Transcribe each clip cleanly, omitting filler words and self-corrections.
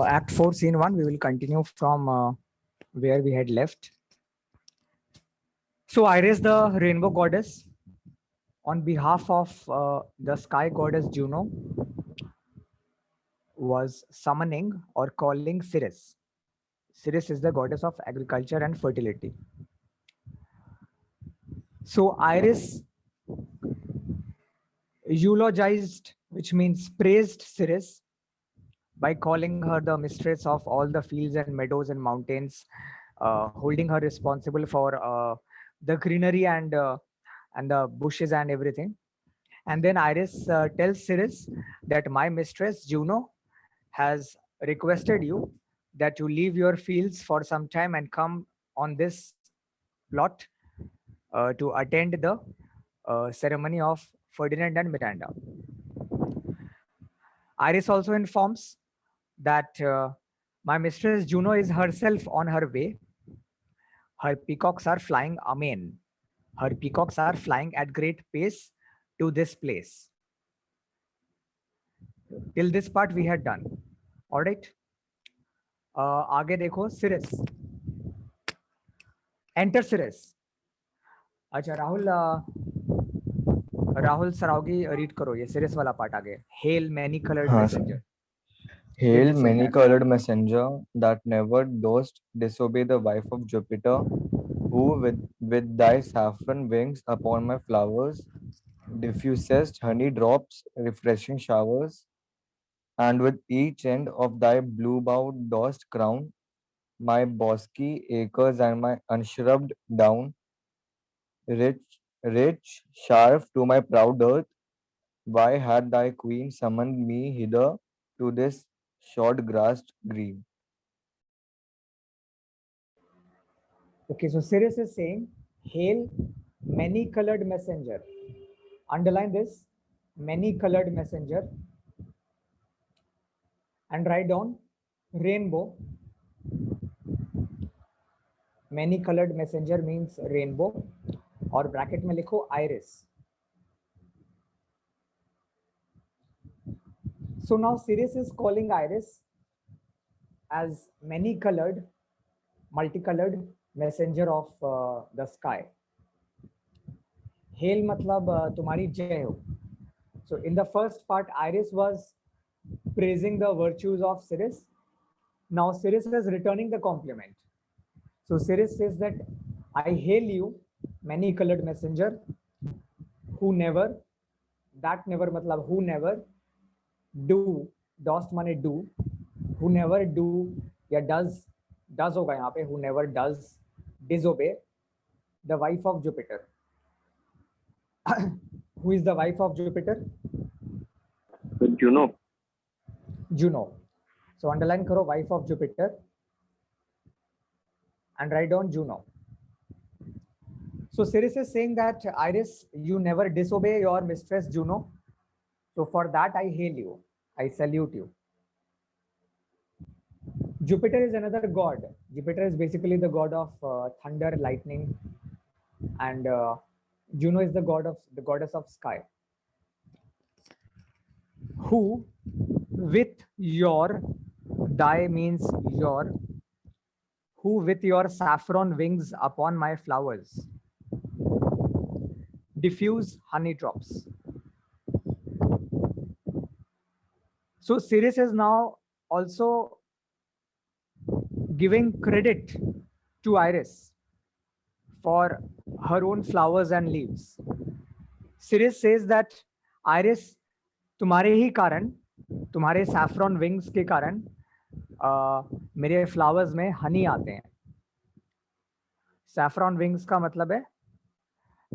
Act 4, Scene 1, we will continue from where we had left. So Iris, the rainbow goddess, on behalf of the sky goddess Juno, was summoning or calling Ceres. Ceres is the goddess of agriculture and fertility. So Iris eulogized, which means praised Ceres by calling her the mistress of all the fields and meadows and mountains, holding her responsible for the greenery and the bushes and everything. And then Iris tells Ceres that my mistress Juno has requested you that you leave your fields for some time and come on this plot to attend the ceremony of Ferdinand and Miranda. Iris also informs that my mistress Juno is herself on her way. Her peacocks are flying amain. Her peacocks are flying at great pace to this place. Till this part we had done. All right. आगे देखो Ceres. Enter Ceres. अच्छा Rahul Saraogi read करो ये Ceres वाला part आगे. Hail many colored messenger. Hail, many-colored messenger, that never dost disobey the wife of Jupiter, who with thy saffron wings upon my flowers diffusest honey drops, refreshing showers, and with each end of thy blue bough dost crown my bosky acres and my unshrubbed down, rich, sharp to my proud earth. Why had thy queen summoned me hither to this short-grassed green? Okay, so Ceres is saying, hail many colored messenger. Underline this, many colored messenger, and write down rainbow. Many colored messenger means rainbow, और bracket में लिखो iris. So now Ceres is calling Iris as many colored, multicolored messenger of the sky. Hail matlab तुम्हारी जय हो. So in the first part, Iris was praising the virtues of Ceres. Now Ceres is returning the compliment. So Ceres says that I hail you, many colored messenger, who never, that never matlab who never do, dost mane do, who never do या does होगा यहाँ पे, who never does disobey the wife of Jupiter. Who is the wife of Jupiter? Juno. Juno. So underline karo wife of Jupiter and write down Juno. So Ceres is saying that Iris, you never disobey your mistress Juno. So for that I hail you, I salute you. Jupiter is another god. Jupiter is basically the god of thunder, lightning, and Juno is the goddess of sky. Who with your, thy means your, who with your saffron wings upon my flowers diffuse honey drops. So Ceres is now also giving credit to Iris for her own flowers and leaves. Ceres says that Iris, तुम्हारे ही कारण, तुम्हारे saffron wings के कारण मेरे flowers में honey आते हैं. Saffron wings का मतलब है,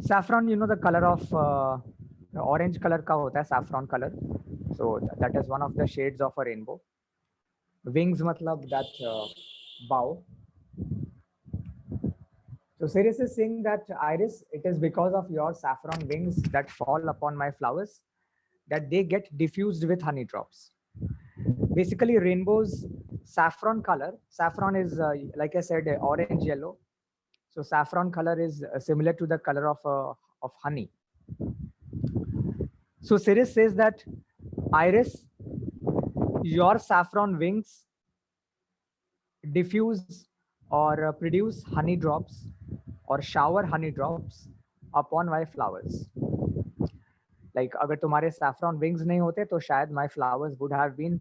saffron, you know the color of orange color का होता है saffron color. So that is one of the shades of a rainbow. Wings matlab that bow. So Ceres is saying that Iris, it is because of your saffron wings that fall upon my flowers that they get diffused with honey drops. Basically, rainbow's saffron color. Saffron is, like I said, orange yellow. So saffron color is similar to the color of honey. So Ceres says that Iris, your saffron wings diffuse or produce honey drops or shower honey drops upon my flowers. Like अगर तुम्हारे saffron wings नहीं होते तो शायद my flowers would have been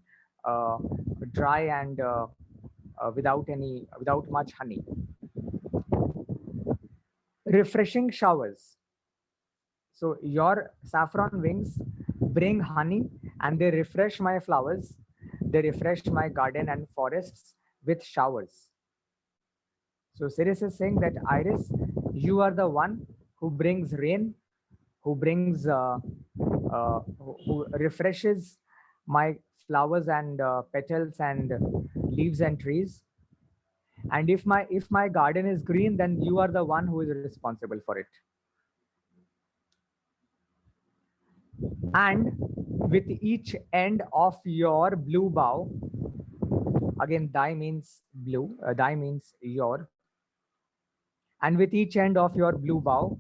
dry and without much honey. Refreshing showers. So your saffron wings bring honey and they refresh my flowers. They refresh my garden and forests with showers. So Sirius is saying that Iris, you are the one who brings rain, who brings, who refreshes my flowers and petals and leaves and trees. And if my garden is green, then you are the one who is responsible for it. And with each end of your blue bow, again, die means blue, die means your. And with each end of your blue bow,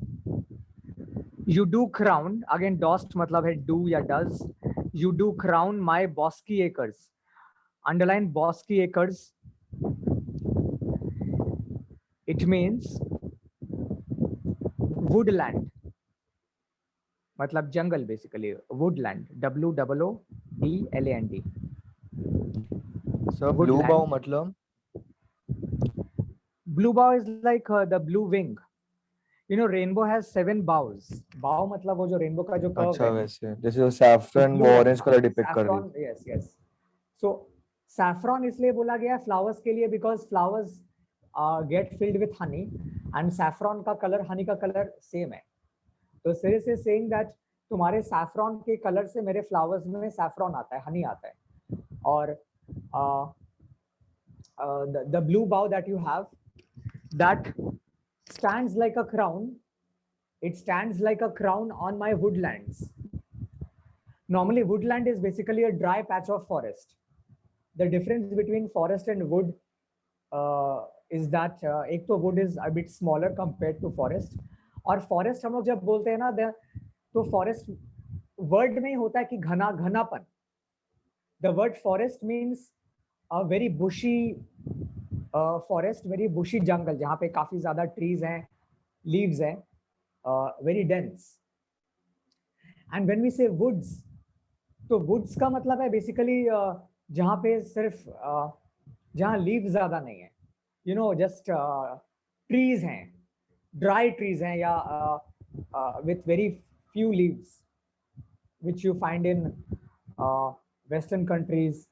you do crown, again, dost matlab hai do ya does, you do crown my bosky acres. Underline bosky acres. It means woodland. Matlab jungle basically, woodland, WOODLAND. So blue bow matlab? Blue bow is like the blue wing. You know, rainbow has 7 bows. Bow matlab wo jo rainbow ka jo curve अच्छा hai. वैसे जैसे जो saffron वो orange color depict कर रही. Yes, yes. So saffron इसलिए बोला गया flowers के लिए because flowers get filled with honey and saffron का color, honey का color same है. तो Sirius is saying that तुम्हारे saffron के color से मेरे flowers में saffron आता है, honey आता है. और the blue bow that you have, that stands like a crown. It stands like a crown on my woodlands. Normally, woodland is basically a dry patch of forest. The difference between forest and wood is that एक तो wood is a bit smaller compared to forest. और forest हम लोग जब बोलते हैं ना, तो forest word में ही होता है कि घना घनापन. The word forest means a very bushy forest, very bushy jungle जहाँ पे काफी ज़्यादा trees हैं, leaves हैं, very dense. And when we say woods, तो woods का मतलब है basically जहाँ पे सिर्फ जहाँ leaves ज़्यादा नहीं है, you know, just trees हैं, dry trees हैं या with very few leaves, which you find in Western countries,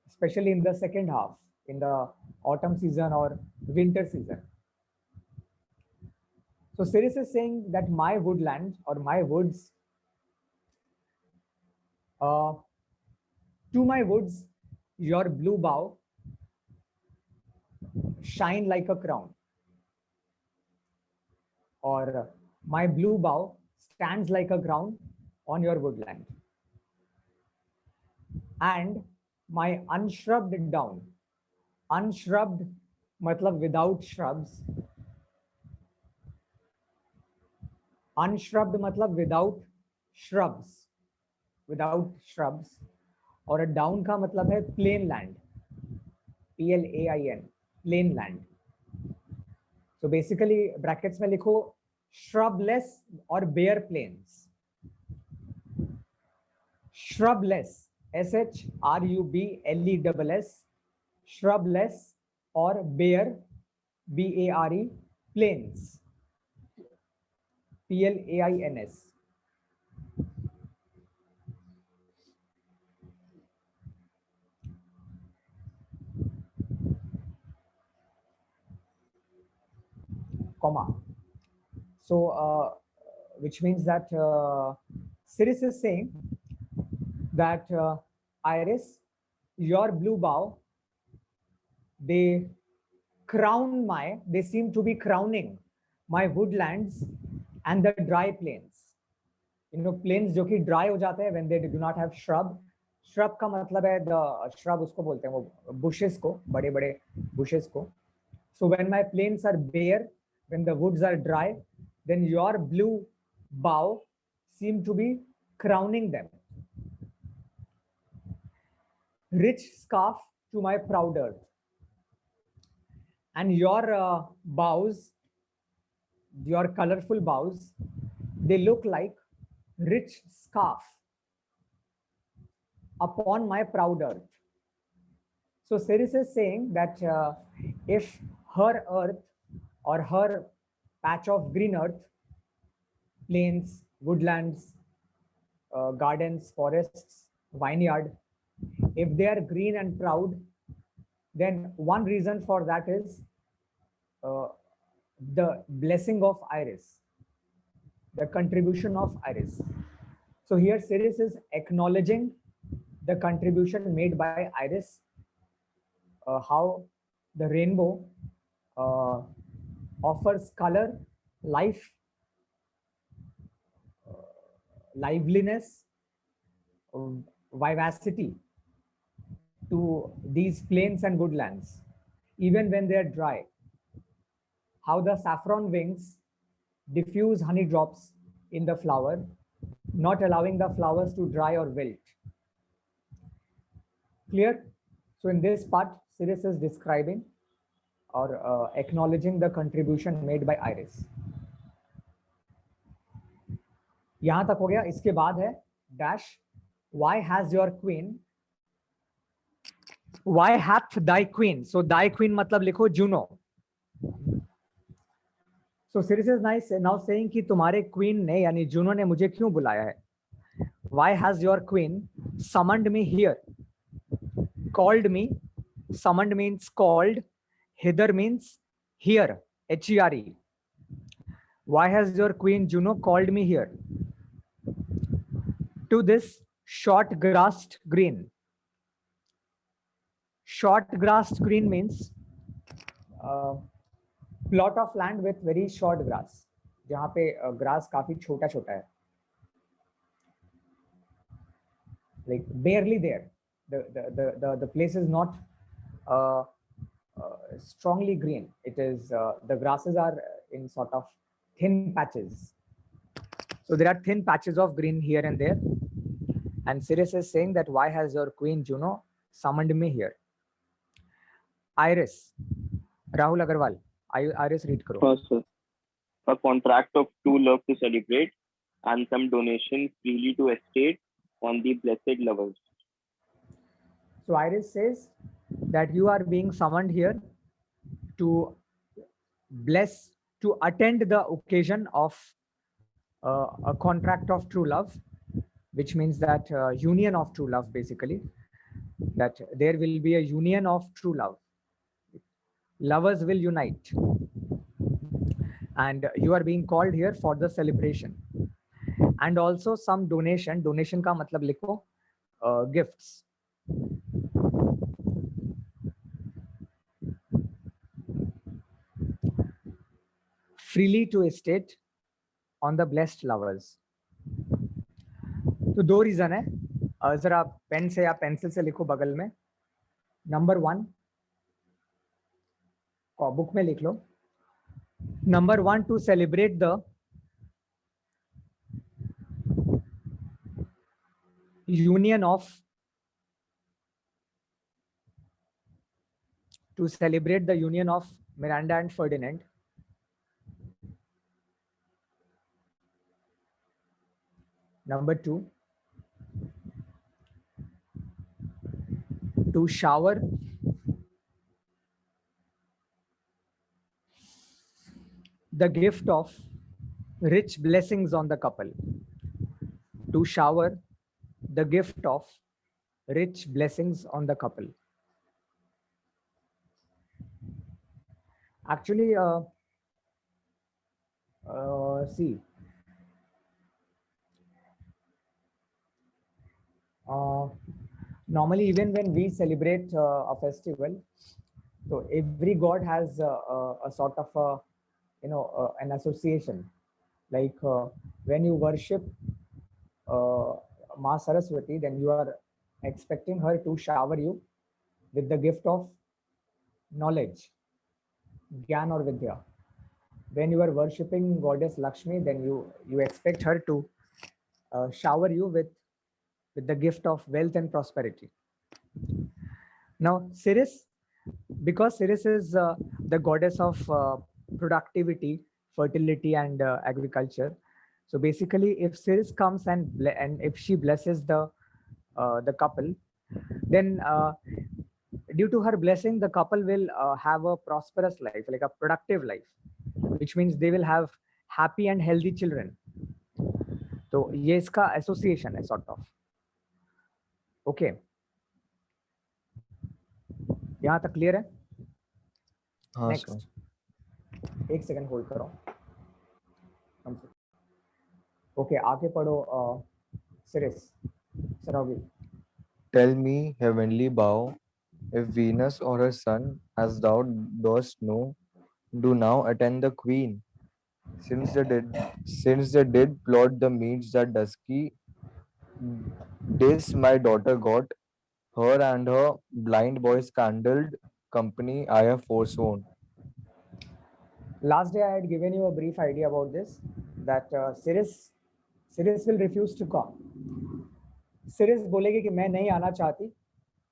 especially in the second half, in the autumn season or winter season. So Sirius is saying that my woodland or my woods, to my woods, your blue bow shine like a crown, or my blue bow stands like a crown on your woodland. And my unshrubbed down, unshrubed matlab without shrubs, unshrubed matlab without shrubs, और a down का मतलब है plain land, PLAIN, plain land. So basically brackets में लिखो shrub-less or bare plains. Shrub-less, SHRUBLESS, shrub-less or bare, BARE, plains, PLAINS. Comma. So, which means that Sirius is saying that Iris, your blue bow, they seem to be crowning my woodlands and the dry plains. You know, plains जो कि dry हो जाते हैं when they do not have shrub. Shrub का मतलब है the shrub उसको बोलते हैं वो bushes को, बड़े बड़े bushes को. So when my plains are bare, when the woods are dry, then your blue bow seem to be crowning them. rich scarf to my proud earth. And your boughs, your colorful boughs, they look like rich scarf upon my proud earth. So Ceres is saying that if her earth or her patch of green earth, plains, woodlands, gardens, forests, vineyard, if they are green and proud, then one reason for that is uh, the blessing of Iris, the contribution of Iris. So here Ceres is acknowledging the contribution made by Iris, how the rainbow uh, offers color, life, liveliness, vivacity to these plains and woodlands, even when they are dry. How the saffron wings diffuse honey drops in the flower, not allowing the flowers to dry or wilt. Clear? So in this part, Ceres is describing or acknowledging the contribution made by Iris. यहां तक हो गया. इसके बाद है dash. Why has your queen? Why hath thy queen? So thy queen मतलब लिखो Juno. So Ceres is now saying कि तुम्हारे queen ने यानी Juno ने मुझे क्यों बुलाया है? Why has your queen summoned me here? Called me. Summoned means called. Hither means here. H-E-R-E. Why has your queen Juno called me here? To this short grassed green. Short grassed green means plot of land with very short grass, जहाँ पे grass काफी छोटा छोटा है, like barely there. The place is not strongly green. It is the grasses are in sort of thin patches. So there are thin patches of green here and there. And Ceres is saying that why has your queen Juno summoned me here? Iris. Rahul Agarwal. Iris read karo. First, a contract of true love to celebrate and some donation freely to estate on the blessed lovers. So Iris says that you are being summoned here to bless, to attend the occasion of a contract of true love, which means that union of true love, basically, that there will be a union of true love. Lovers will unite. And you are being called here for the celebration. And also some donation. Donation ka matlab likho gifts. Freely to estate on the blessed lovers. तो दो reason है, जरा pen से या pencil से लिखो बगल में. नंबर 1 बुक में लिख लो. Number 1 to celebrate the union of Miranda and Ferdinand. Number 2, to shower the gift of rich blessings on the couple. To shower the gift of rich blessings on the couple. Actually, see, normally even when we celebrate a festival, so every god has a sort of a, an association. Like when you worship Ma Saraswati, then you are expecting her to shower you with the gift of knowledge, Gyan or Vidya. When you are worshipping goddess Lakshmi, then you expect her to shower you with the gift of wealth and prosperity. Now, Ceres, because Ceres is the goddess of productivity, fertility, and agriculture. So basically, if Ceres comes and if she blesses the couple, then due to her blessing, the couple will have a prosperous life, like a productive life, which means they will have happy and healthy children. तो ये इसका association है sort of. Okay, यहाँ तक clear है? हाँ next, sir. एक second hold करो. ओके, आगे पढ़ो. Series, सरावी. Tell me, heavenly bow, if Venus or her son, as thou dost know, do now attend the queen, since they did plot the meats that dusky, this my daughter got, her and her blind boy scandaled company I have forsworn. Last day I had given you a brief idea about this, that Ceres will refuse to come. Ceres बोलेगी कि मैं नहीं आना चाहती,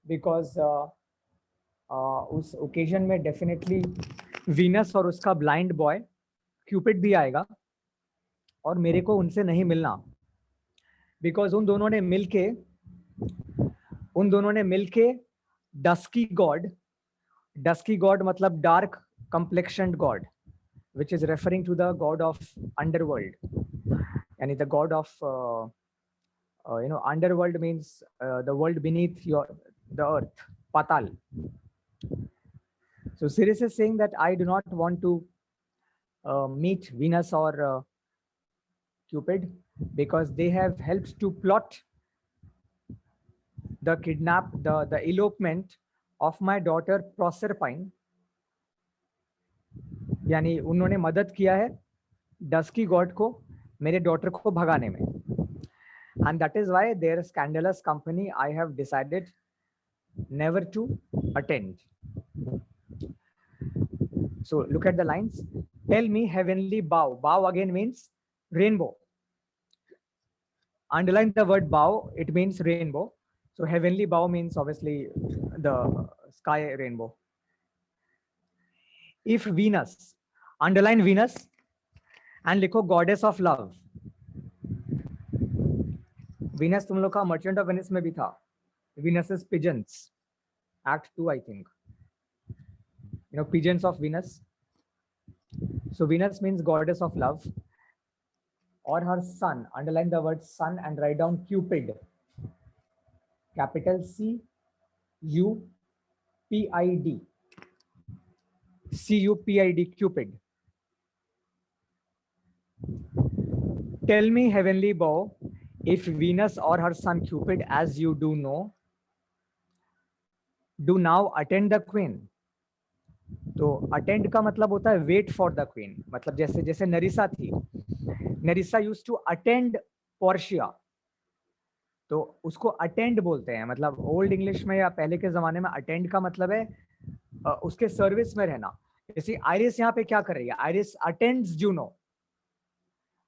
because उस occasion में definitely Venus और उसका ब्लाइंड बॉय क्यूपिड भी आएगा और मेरे को उनसे नहीं मिलना, बिकॉज उन दोनों ने मिलके डस्की गॉड मतलब dark complexioned god, which is referring to the god of underworld, and the god of underworld means the world beneath the earth, patal. So Ceres is saying that I do not want to meet Venus or Cupid, because they have helped to plot the elopement of my daughter Proserpine. यानी उन्होंने मदद किया है dusky God को मेरे daughter को भगाने में, and that is why their scandalous company I have decided never to attend. So look at the lines. Tell me, heavenly bow. Bow again means rainbow. Underline the word bow, it means rainbow. So heavenly bow means obviously the sky rainbow. If Venus, underline Venus and लिखो goddess of love. Venus तुम लोग का Merchant of Venice में भी था. Venus's pigeons, Act 2 I think. Pigeons of Venus. So Venus means goddess of love. Or her son, underline the word son and write down Cupid. Capital C-U-P-I-D. C-U-P-I-D, Cupid. Tell me, heavenly bow, if Venus or her son Cupid, as you do know, do now attend the queen. तो attend का मतलब होता है wait for the queen, मतलब जैसे नरिसा थी, नरिसा used to attend Portia, तो उसको अटेंड बोलते हैं. मतलब ओल्ड इंग्लिश में या पहले के जमाने में अटेंड का मतलब है उसके सर्विस में रहना. जैसे आइरिस यहाँ पे क्या कर रही है, आइरिस अटेंड्स जूनो.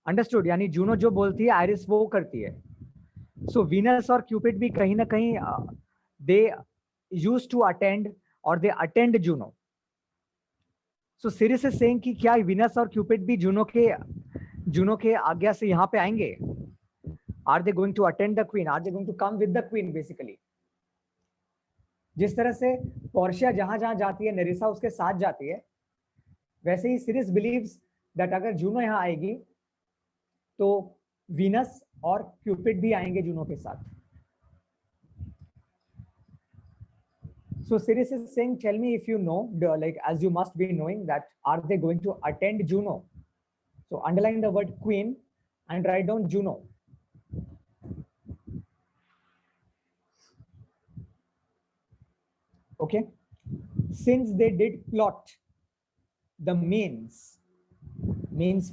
अंडरस्टूड? यानी जूनो जो बोलती है आइरिस वो करती है. सो वीनस और क्यूपिड भी कहीं ना कहीं दे यूज्ड टू अटेंड और they attend Juno. So series is saying कि क्या वीनस और क्यूपिड भी जूनो के आज्ञा से यहाँ पे आएंगे? Are they going to attend the queen? Are they going to come with the queen? Basically जिस तरह से पोर्शिया जहां जहां जाती है नेरिसा उसके साथ जाती है, वैसे ही सीरीज बिलीव्स दैट अगर जूनो यहाँ आएगी तो वीनस और क्यूपिड भी आएंगे जूनो के साथ. So Ceres is saying, tell me if you know, like as you must be knowing, that are they going to attend Juno? So underline the word queen and write down Juno. Okay. Since they did plot the means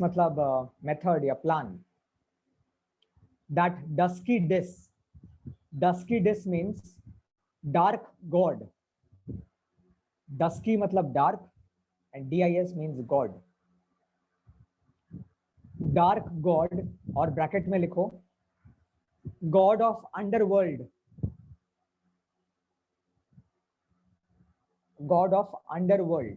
matlab method या plan, that dusky dis means dark god. Dusky मतलब dark and dis means god. Dark god और bracket में लिखो god of underworld. god of underworld.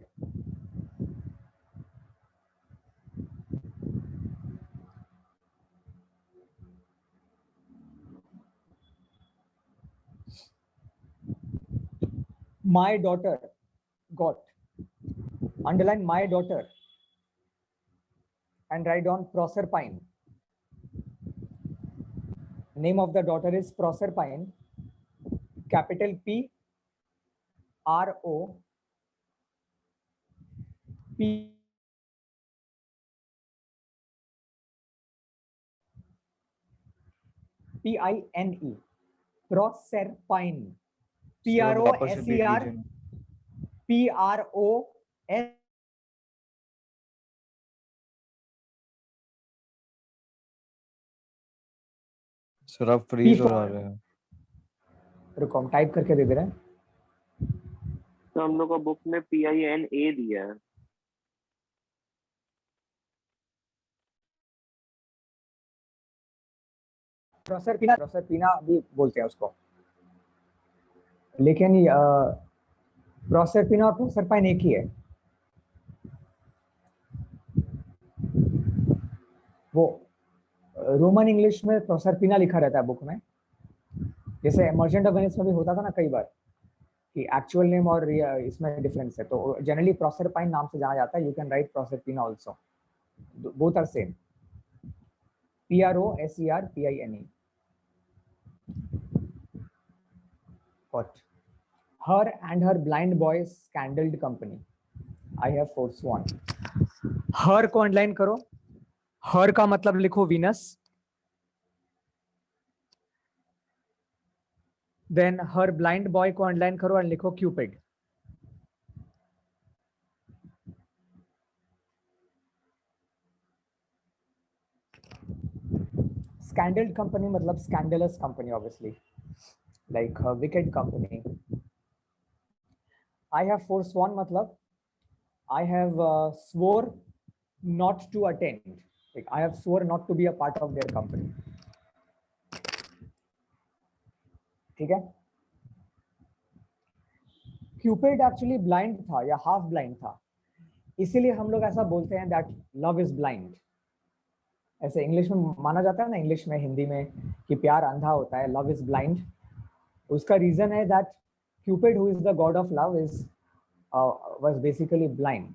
My daughter got, underline my daughter and write down Proserpine. Name of the daughter is Proserpine, capital P R O P I N E. Proserpine. P R O वापस S E repeat R कीजिए। P R O S. Sir आप freeze हो रहे हैं। रुको हम type करके दे दे रहे हैं। तो हम लोग का बुक में PINA दिया है। प्रोसरपीना भी बोलते हैं उसको, लेकिन प्रोसरपीना और प्रोसरपाइन एक ही है। वो रोमन इंग्लिश में प्रोसरपीना लिखा रहता है बुक में, जैसे मर्चेंट ऑफ वेनिस में भी होता था ना कई बार कि एक्चुअल नेम और इसमें डिफरेंस है, तो जनरली प्रोसरपाइन नाम से जाना जाता है। You can write Proserpina also, both are same. PROSERPINE. What? Her and her blind boy scandaled company. I have forsworn. Her को अंडरलाइन करो। Her का मतलब लिखो Venus. Then her blind boy को अंडरलाइन करो और लिखो क्यूपिड। Scandaled company मतलब scandalous company, obviously, like a wicked company. I have forsworn मतलब I have swore not to attend. Like I have swore not to be a part of their company. ठीक है? Cupid actually blind था या half blind था, इसीलिए हम लोग ऐसा बोलते हैं that love is blind. ऐसे इंग्लिश में माना जाता है ना, इंग्लिश में हिंदी में, कि प्यार अंधा होता है, love is blind. उसका रीजन है that Cupid, who is the god of love, was basically blind.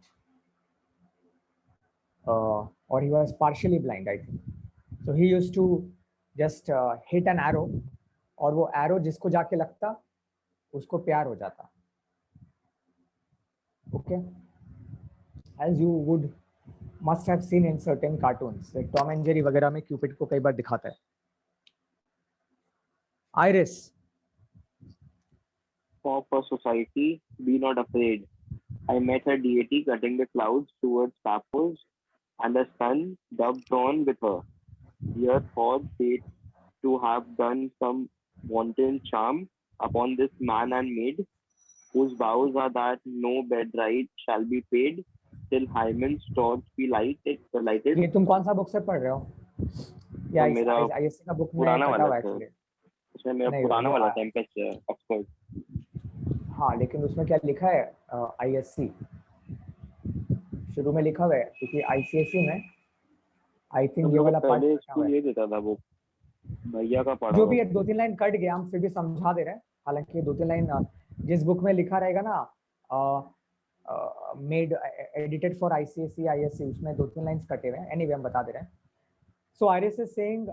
Or he was partially blind, I think. So he used to just hit an arrow, और वो arrow जिसको जाके लगता उसको प्यार हो जाता। Okay, as you would must have seen in certain cartoons, like Tom and Jerry वगैरह में Cupid को कई बार दिखाता है। Iris. For society, be not afraid. I met a deity cutting the clouds towards Paphos, and the sun dubbed on with her. Here caused fate to have done some wanton charm upon this man and maid, whose vows are that no bed ride shall be paid till Hymen's torch be lighted. ये तुम कौन सा book से पढ़ रहे हो? या मेरा आईएससी का बुक में पुराना कटा वाला हुआ है था। एक्चुअली। उसमें मेरा नहीं, पुराना वो वाला टेम्पेस्ट है ऑक्सफोर्ड। हाँ, लेकिन उसमें क्या लिखा है? आईएससी शुरू में लिखा हुआ है, क्योंकि आईसीएसई में आई थिंक ये वाला पार्ट पहले कटा हुआ स्कूल है। ये देता था वो भैया का पढ़ा जो था। भी है, 2-3 लाइन कट गया, हम फिर भी समझा दे रहे हैं। हालांकि 2-3 लाइन जिस बुक में लिखा रहेगा ना, made edited for ICSE ISC, उसमें 2-3 लाइंस कटे हुए हैं। एनीवे हम बता दे रहे हैं। सो आइरिस इज सेइंग,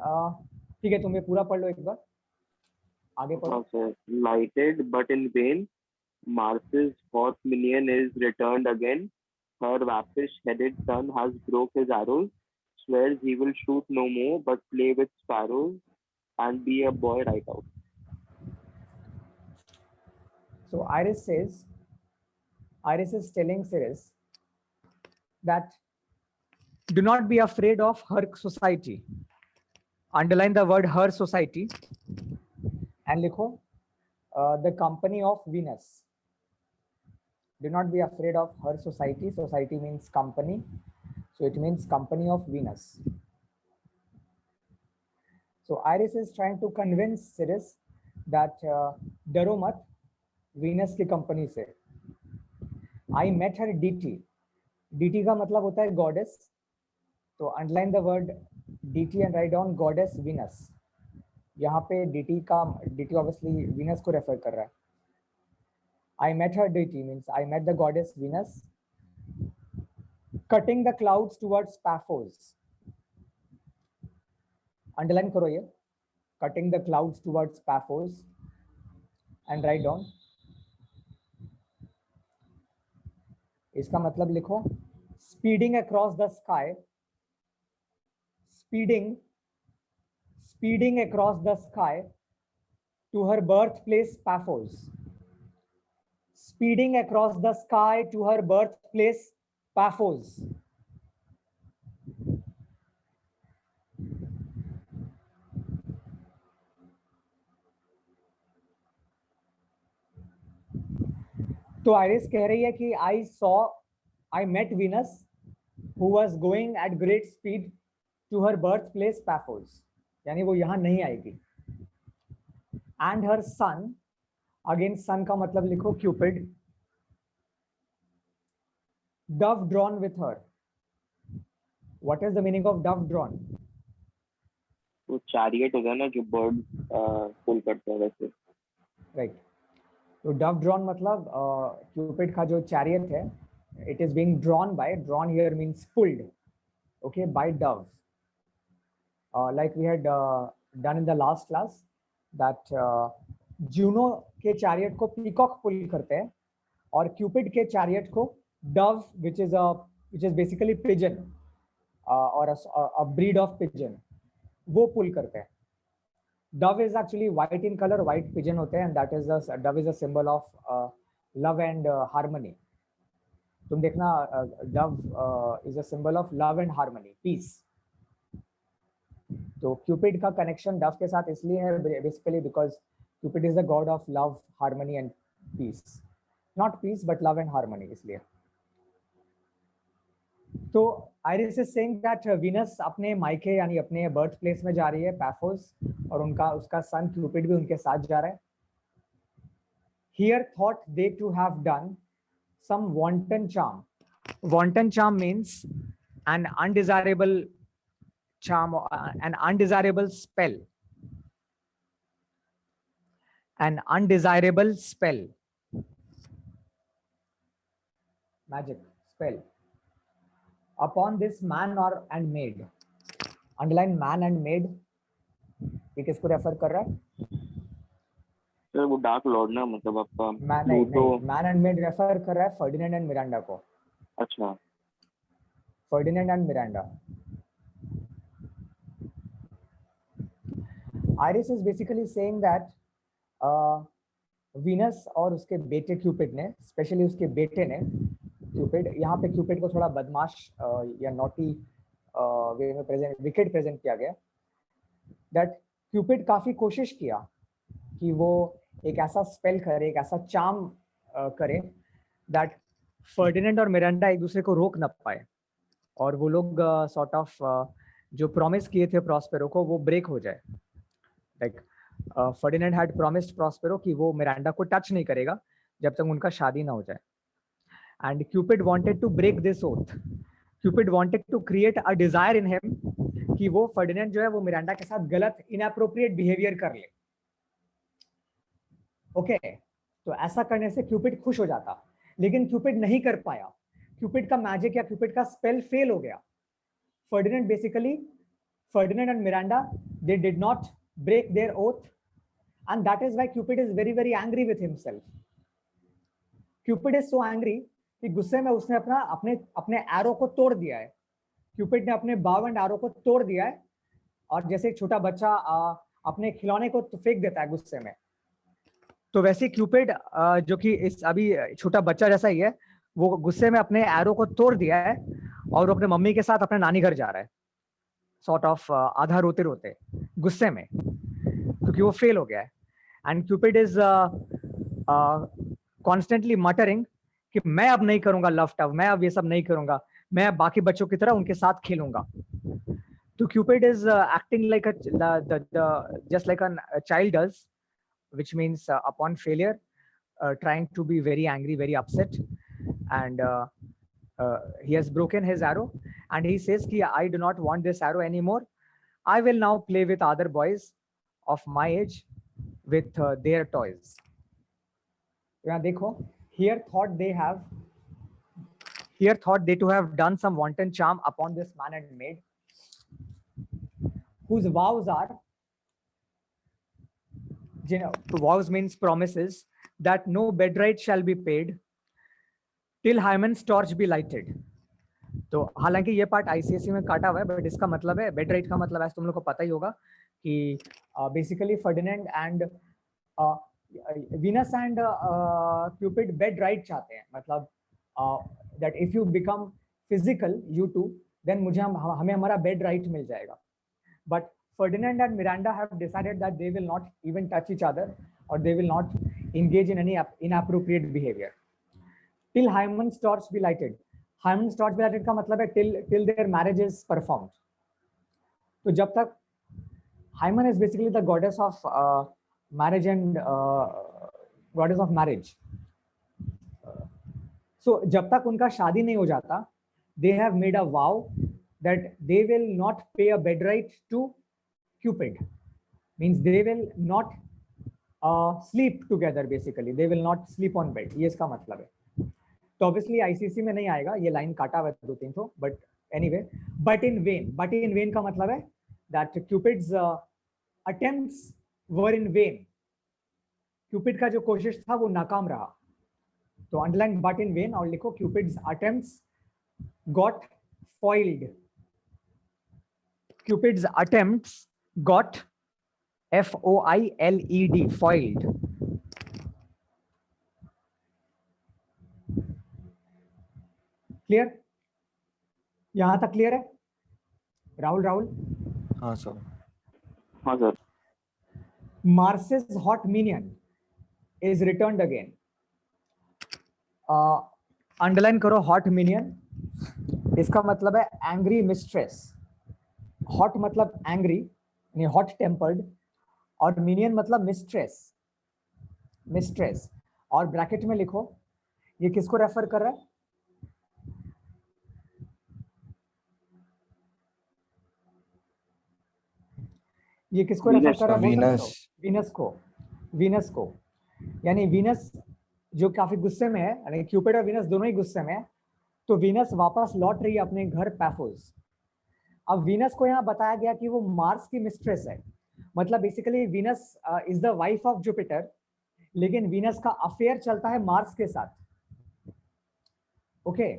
ठीक है, तुम ये पूरा पढ़ लो एक बार, आगे पढ़ो। Lighted but in vain, Mars's fourth minion is returned again. Her rapish-headed son has broke his arrows, swears he will shoot no more but play with sparrows and be a boy right out. So Iris is telling Sirius that do not be afraid of her society. Underline the word her society and लिखो the company of Venus. Do not be afraid of her society. Society means company, so it means company of Venus. So Iris is trying to convince Sirius that डरो मत Venus की company से। I met her DT. DT का मतलब होता है goddess. तो underline the word DT and write down goddess Venus. यहाँ पे DT ऑब्वियसली Venus को रेफर कर रहा है. I met her DT means I met the goddess Venus cutting the clouds towards Paphos. Underline करो ये. Cutting the clouds towards Paphos and write down. इसका मतलब लिखो. Speeding across the sky. Speeding across the sky to her birthplace Paphos. Speeding across the sky to her birthplace Paphos. तो iris कह रही है कि I met Venus who was going at great speed to her birthplace Paphos. यानी वो यहाँ नहीं आएगी. And her son, again son का मतलब लिखो Cupid, dove drawn with her. What is the meaning of dove drawn? वो chariot होगा ना जो bird pull करता है वैसे. Right. तो dove drawn मतलब Cupid का जो chariot है, it is being drawn here means pulled, okay, by dove. Like we had done in the last class that Juno के chariot को peacock pull करते हैं और Cupid के chariot को dove, which is basically pigeon or a breed of pigeon, वो pull करते हैं. Dove is actually white in color, white pigeon होते हैं, and that is dove is a symbol of love and harmony. तुम देखना dove is a symbol of love and harmony, peace. तो Cupid का connection dove के साथ इसलिए है basically because Cupid is the god of love, harmony and peace. Not peace but love and harmony इसलिए. तो Iris is saying that Venus अपने मायके यानी अपने बर्थ प्लेस में जा रही है Paphos और उसका सन Cupid भी उनके साथ जा रहा है. Here thought they to have done some wanton charm. Wanton charm means an undesirable charm or an undesirable spell. An undesirable spell. Magic spell. Upon this man and maid. Underline man and maid. ये किसको refer कर रहा है? Sir वो dark Lord ना मतलब आपका man and made refer कर रहा है फर्डिनेंड एंड मिरांडा को. अच्छा. Ferdinand and Miranda. Iris is basically saying that Venus और उसके बेटे क्यूपिड ने, स्पेशली उसके बेटे ने क्यूपिड, यहाँ पे क्यूपिड को थोड़ा बदमाश या नॉटी वे में प्रेजेंट, विकेड प्रेजेंट किया गया. दैट क्यूपिड काफी कोशिश किया कि वो एक ऐसा स्पेल करे, एक ऐसा चार्म करे दैट फर्डिनेंड और मिरांडा एक दूसरे को रोक न पाए और वो लोग सॉर्ट ऑफ जो प्रॉमिस किए थे प्रॉस्पेरो को वो ब्रेक हो जाए. Like Ferdinand had promised Prospero कि वो मिरांडा को टच नहीं करेगा जब तक उनका शादी ना हो जाए. And Cupid wanted to break this oath. Cupid wanted to create a desire in him कि वो फर्डिनेंड जो है वो मिरांडा के साथ गलत इनएप्रोप्रिएट बिहेवियर कर ले. ओके तो ऐसा करने से क्यूपिड खुश हो जाता, लेकिन क्यूपिड नहीं कर पाया. क्यूपिड का मैजिक या क्यूपिड का स्पेल फेल हो गया. Ferdinand and Miranda they did not break their oath, and that is why Cupid is very very angry with himself. Cupid is so angry कि गुस्से में उसने अपने एरो को तोड़ दिया है. Cupid ने अपने bow and arrow को तोड़ दिया है और जैसे एक छोटा बच्चा अपने खिलौने को फेंक देता है गुस्से में, तो वैसे Cupid जो कि इस अभी छोटा बच्चा जैसा ही है, वो गुस्से में अपने एरो को तोड़ दिया है और वो अपने मम्मी के साथ अपने नानी घर जा रहा है, सॉर्ट ऑफ आधा रोते रोते गुस्से में, क्योंकि वो फेल हो गया है. And Cupid is constantly muttering कि मैं अब नहीं करूंगा लव टव, मैं अब ये सब नहीं करूंगा, मैं अब बाकी बच्चों की तरह उनके साथ खेलूंगा. तो Cupid is acting like just like a child does, which means upon failure trying to be very angry, very upset, and he has broken his arrow, and he says ki I do not want this arrow anymore. I will now play with other boys of my age with their toys. यहाँ देखो, here thought they to have done some wanton charm upon this man and maid, whose vows are, vows means promises, that no bed right shall be paid till Hymen's torch be lighted. तो हालांकि ये part ICSE में काटा हुआ है, but इसका मतलब है बेड राइट का मतलब है, तुम लोग को पता ही होगा कि basically Ferdinand and Venus and Cupid bed right चाहते हैं, मतलब that if you become physical you two, then मुझे हमें हमारा बेड राइट मिल जाएगा. But Ferdinand and Miranda have decided that they will not even touch each other, or they will not engage in any inappropriate behavior till Hymen's torch be lighted. Hymen's torch be lighted का मतलब है till their marriage is performed. तो जब तक Hymen is basically the goddess of marriage and goddess of marriage. So जब तक उनका शादी नहीं हो जाता, they have made a vow that they will not pay a bed right to Cupid. Means they will not sleep together, basically they will not sleep on bed. ये इसका मतलब है. तो obviously ICC में नहीं आएगा, ये लाइन काटा हुआ है 2-3 तो, but anyway, but in vain का मतलब है that Cupid's attempts were in vain. Cupid का जो कोशिश था वो नाकाम रहा. तो underline but in vain और लिखो Cupid's attempts got foiled. Cupid's attempts got FOILED, foiled. Clear? यहां तक क्लियर है? राहुल? हाँ सर. हाँ sir. Mars's hot minion is returned again. Underline करो hot minion. इसका मतलब है angry mistress. Hot मतलब angry, यानी hot tempered, और minion मतलब mistress. और ब्रैकेट में लिखो, ये किसको रेफर कर रहा है? ये किसको रेफर कर रहा है? वीनस को. यानी वीनस जो काफी गुस्से में है, यानी क्यूपिड और वीनस दोनों ही गुस्से में है, तो वीनस वापस लौट रही है अपने घर पैफोस. अब वीनस को यहाँ बताया गया कि वो मार्स की मिस्ट्रेस है, मतलब basically Venus is the wife of Jupiter, लेकिन वीनस का अफेयर चलता है मार्स के साथ. ओके,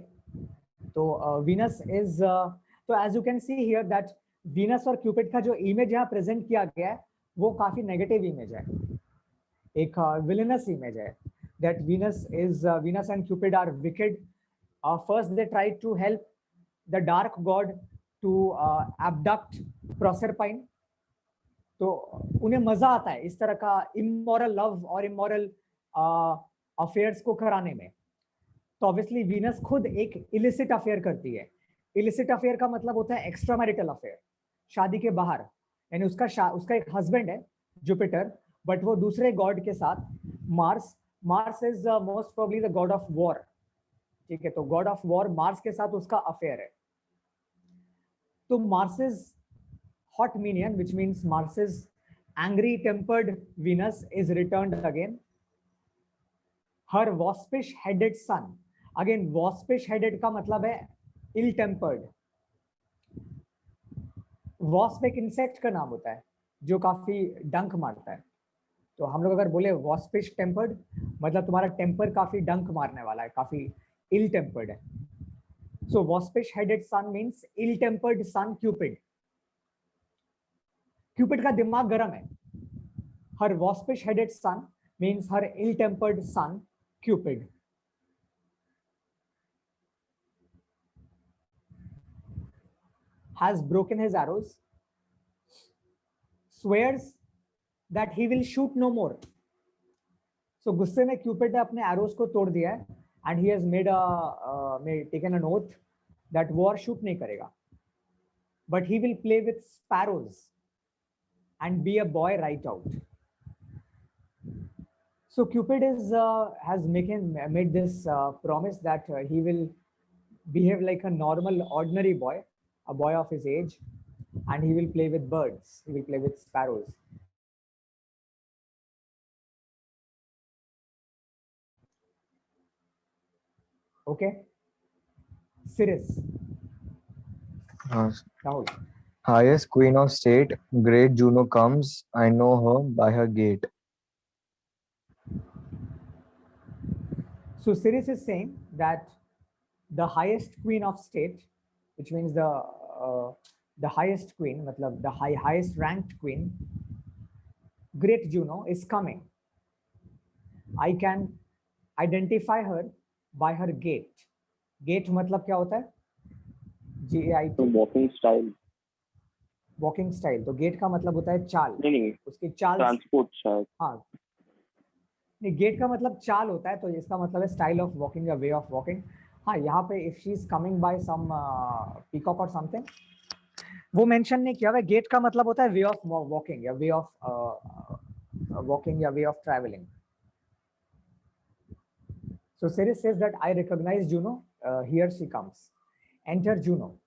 तो वीनस इज, तो as you can see here that Venus और क्यूपिड का जो इमेज यहाँ प्रेजेंट किया गया है वो काफी नेगेटिव इमेज है, एक विलेनस इमेज है. That Venus and Cupid are wicked. First they try to help the dark god to abduct Proserpine. तो उन्हें मजा आता है इस तरह का इमोरल लव और इमोरल अफेयर्स को कराने में. तो ऑब्वियसली वीनस खुद एक इलिसिट अफेयर करती है. इलिसिट अफेयर का मतलब होता है एक्स्ट्रा मैरिटल अफेयर, शादी के बाहर. यानी उसका एक हस्बैंड है जुपिटर, बट वो दूसरे गॉड के साथ, Mars is most probably the God of war. ठीक है, तो गॉड ऑफ वॉर मार्स के साथ उसका अफेयर है. तो Mars's hot minion, which means Mars's angry tempered Venus, is returned again. Her waspish headed son, again waspish headed का मतलब है ill tempered. wasp एक इंसेक्ट का नाम होता है जो काफी डंक मारता है. तो हम लोग अगर बोले waspish tempered, मतलब तुम्हारा टेम्पर काफी डंक मारने वाला है, काफी ill tempered है. So waspish headed son means ill tempered son Cupid. Cupid का दिमाग गरम है. Her waspish headed son means her ill tempered son Cupid. Has broken his arrows, swears that he will shoot no more. So गुस्से में Cupid ने अपने arrows को तोड़ दिया है, and he has taken an oath that war shoot नहीं करेगा, but he will play with sparrows and be a boy right out. So Cupid is has made this promise that he will behave like a normal, ordinary boy, a boy of his age, and he will play with birds. He will play with sparrows. Okay, Cirrus, Uh, Rahul. Highest queen of state, great Juno comes. I know her by her gait. So Cirrus is saying that the highest queen of state, which means the highest queen, matlab the highest ranked queen, great Juno is coming. I can identify her by her gait. Gait मतलब क्या होता है? GAIT. So walking style. Walking style. तो gate का मतलब होता है चाल. नहीं, उसकी चाल. transport शायद. हाँ, नहीं, गेट का मतलब चाल होता है, तो इसका मतलब है स्टाइल ऑफ वॉकिंग या वे ऑफ वॉकिंग. हाँ, यहाँ पे if she is coming by some peacock और समथिंग, वो मेंशन नहीं किया हुआ है. गेट का मतलब होता है वे ऑफ वॉकिंग या वे ऑफ वॉकिंग या way of travelling. So Ceres says that I recognize Juno. Here she comes. Enter Juno.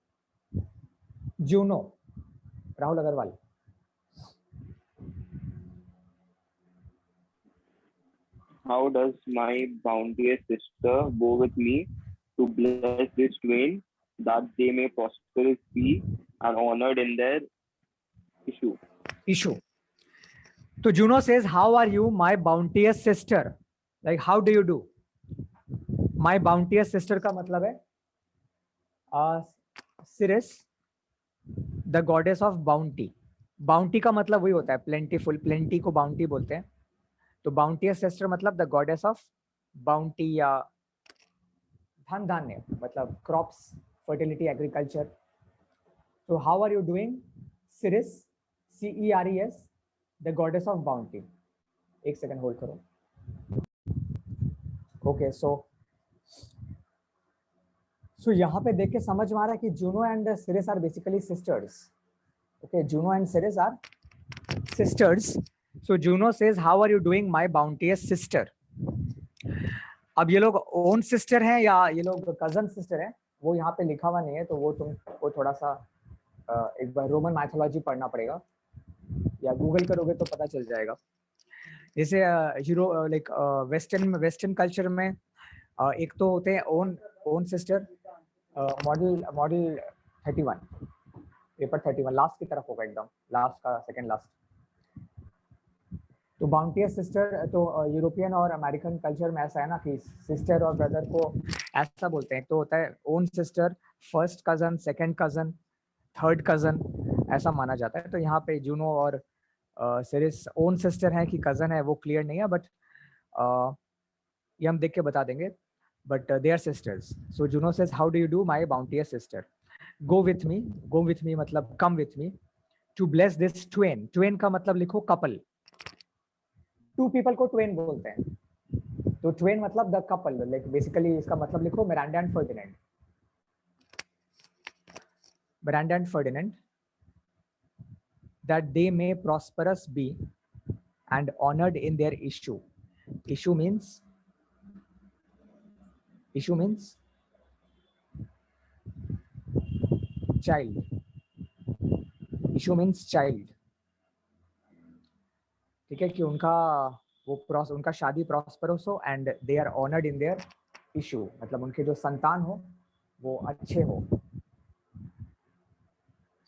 Juno. Rahul Agarwal. How does my bounteous sister go with me to bless this twain, that they may prosperous be and honored in their issue? Issue. So Juno says, how are you, my bounteous sister? Like, how do you do? My bounteous sister का मतलब है Ceres, the goddess of bounty. Bounty का मतलब वही होता है plentiful. Plenty को bounty बोलते हैं. तो bounteous sister मतलब the goddess of bounty या धन धान्य, मतलब crops, fertility, agriculture. So how are you doing, Ceres? CERES, the goddess of bounty. एक second hold करो. Okay, so यहाँ पे देख के समझ में आ रहा है कि Juno and Ceres are basically sisters. Okay, Juno and Ceres are sisters. So Juno says, how are you doing, my bounteous sister? अब ये लोग own sister हैं या ये लोग cousin sister हैं, वो यहाँ पे लिखा हुआ नहीं है, तो वो तुमको थोड़ा सा एक बार रोमन माइथोलॉजी पढ़ना पड़ेगा या गूगल करोगे तो पता चल जाएगा. जैसे यूरो लाइक वेस्टर्न कल्चर में एक तो होते हैं own sister. Model 31, paper 31 last की तरफ होगा, एकदम लास्ट का सेकंड लास्ट. तो बाउंटियस सिस्टर तो यूरोपियन और अमेरिकन कल्चर में ऐसा है ना कि सिस्टर और ब्रदर को ऐसा बोलते हैं. तो होता है own sister, first cousin, second cousin, third cousin, ऐसा माना जाता है. तो यहाँ पे जूनो और सेरिस ओन सिस्टर है कि कजन है वो क्लियर नहीं है, बट ये हम देख के बता देंगे. But they are sisters. So Juno says, how do you do, my bounteous sister? Go with me मतलब come with me to bless this twain. Twain का मतलब लिखो कपल. टू पीपल को ट्वेन बोलते हैं. तो ट्वेन मतलब द कपल. लाइक बेसिकली इसका मतलब लिखो Miranda and Ferdinand. Miranda and Ferdinand, that they may prosperous be and honored in their issue. Issue means child. Issue means child. ठीक है, कि उनका शादी प्रॉस्परस हो and they are honoured in their issue, मतलब उनके जो संतान हो वो अच्छे हो.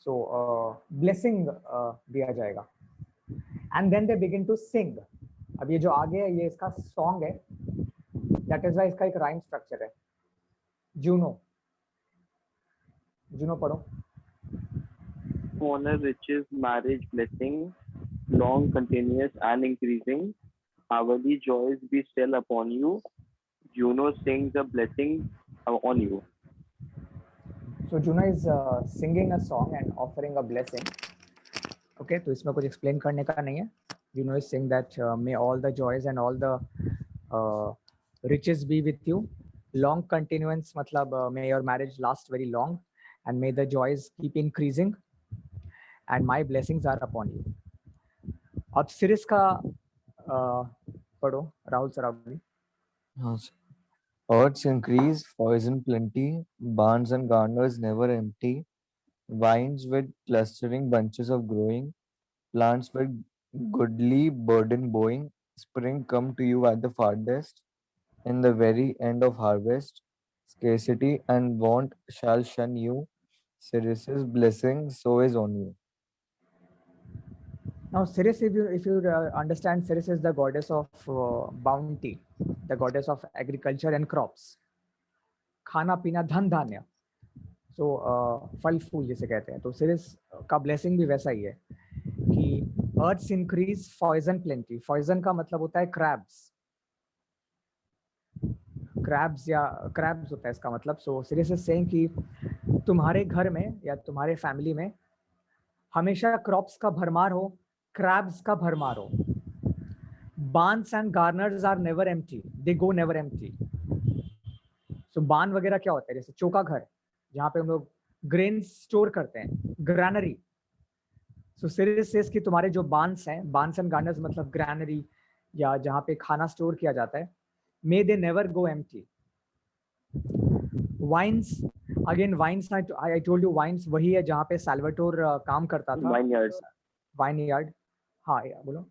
So blessing दिया जाएगा. And then they begin to sing. अब ये जो आगे है ये इसका सॉन्ग है. That is why इसका एक राइम स्ट्रक्चर है. जूनो पढ़ो. Honor, riches, marriage, blessing, long, continuous, and increasing. Hourly joys be still upon you. Juno sings a blessing on you. So Juno is singing a song and offering a blessing. Okay, तो इसमें कुछ explain करने का नहीं है. Juno is saying that may all the joys and all the riches be with you. Long continuance मतलब may your marriage last very long and may the joys keep increasing and my blessings are upon you. अब series का पढ़ो राहुल सरावगी. हाँ, sir. Earth's increase, poison plenty, barns and garners never empty, vines with clustering bunches of growing, plants with goodly burden bowing, spring come to you at the farthest, in the very end of harvest, scarcity and want shall shun you, Ceres's blessing so is on you. Now, Ceres, if you understand, Ceres is the goddess of bounty, the goddess of agriculture and crops, खाना पीना धन धान्य. सो फल फूल जिसे कहते हैं. तो Ceres का ब्लेसिंग भी वैसा ही है कि अर्थ इंक्रीज, पॉइजन प्लेंटी. पॉइजन का मतलब होता है क्रैब्स, क्रैब्स या क्रैब्स होता है इसका मतलब. सो Ceres इज सेइंग कि तुम्हारे घर में या तुम्हारे फैमिली में हमेशा क्रॉप्स का भरमार हो, क्रैब्स का भरमार हो. Barns and garners are never empty, they go never empty. So barn वगैरह क्या होता है? जैसे चौका घर, जहाँ पे हम लोग ग्रेन स्टोर करते हैं, ग्रैनरी. सो Ceres सेज कि तुम्हारे जो बार्न्स हैं, बार्न्स एंड गार्नर्स मतलब ग्रैनरी या जहाँ पे खाना स्टोर किया जाता है, may they never go empty. Vines, again vines, I told you vines वही है जहाँ पे सैल्वाटोर काम करता था. Vineyard. Vineyard. हाँ या बोलो.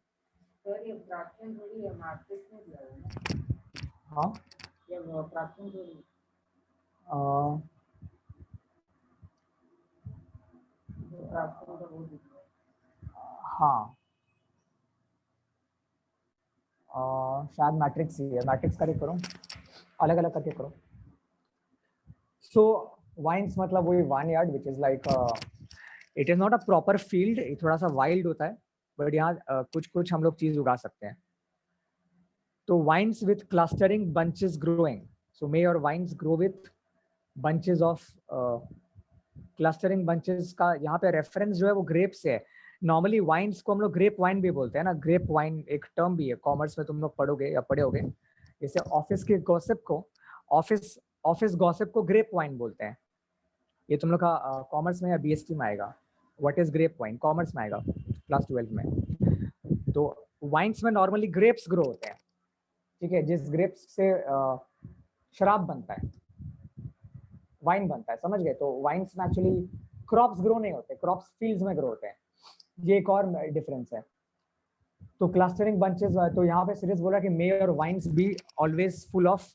सर ये प्राचीन थोड़ी है, मार्केट में दिया है ना, हाँ ये वो प्राचीन थोड़ी. प्राचीन तो बहुत दिखता है. हाँ शायद मैट्रिक्स ही है. मैट्रिक्स करके करो, अलग अलग करके करो. सो वाइन्स मतलब वही wine yard which is like, it is not a proper field, थोड़ा सा वाइल्ड होता है, बट यहाँ कुछ कुछ हम लोग चीज उगा सकते हैं. तो vines with clustering bunches growing. So may your vines grow with bunches of, clustering bunches का यहाँ पे रेफरेंस जो है वो ग्रेप से है. नॉर्मली वाइन्स को हम लोग ग्रेप वाइन भी बोलते हैं ना. ग्रेप वाइन एक टर्म भी है, कॉमर्स में तुम लोग पढ़ोगे या पढ़े होगे. जैसे ऑफिस के गॉसिप को, ऑफिस गॉसिप को ग्रेप वाइन बोलते हैं. ये तुम लोग का कॉमर्स में या बीएसटी में आएगा. What is grape vine? Commerce में आएगा क्लास 12 में. तो वाइन्स में नॉर्मली ग्रेप्स ग्रो होते हैं, ठीक है, जिस ग्रेप्स से शराब बनता है, वाइन बनता है, समझ गए. तो वाइन्स में एक्चुअली क्रॉप्स ग्रो नहीं होते, क्रॉप्स फील्ड्स में ग्रो होते हैं. ये एक और डिफरेंस है. तो क्लस्टरिंग बंचेस, तो यहाँ पे Ceres बोला कि may your vines be always full of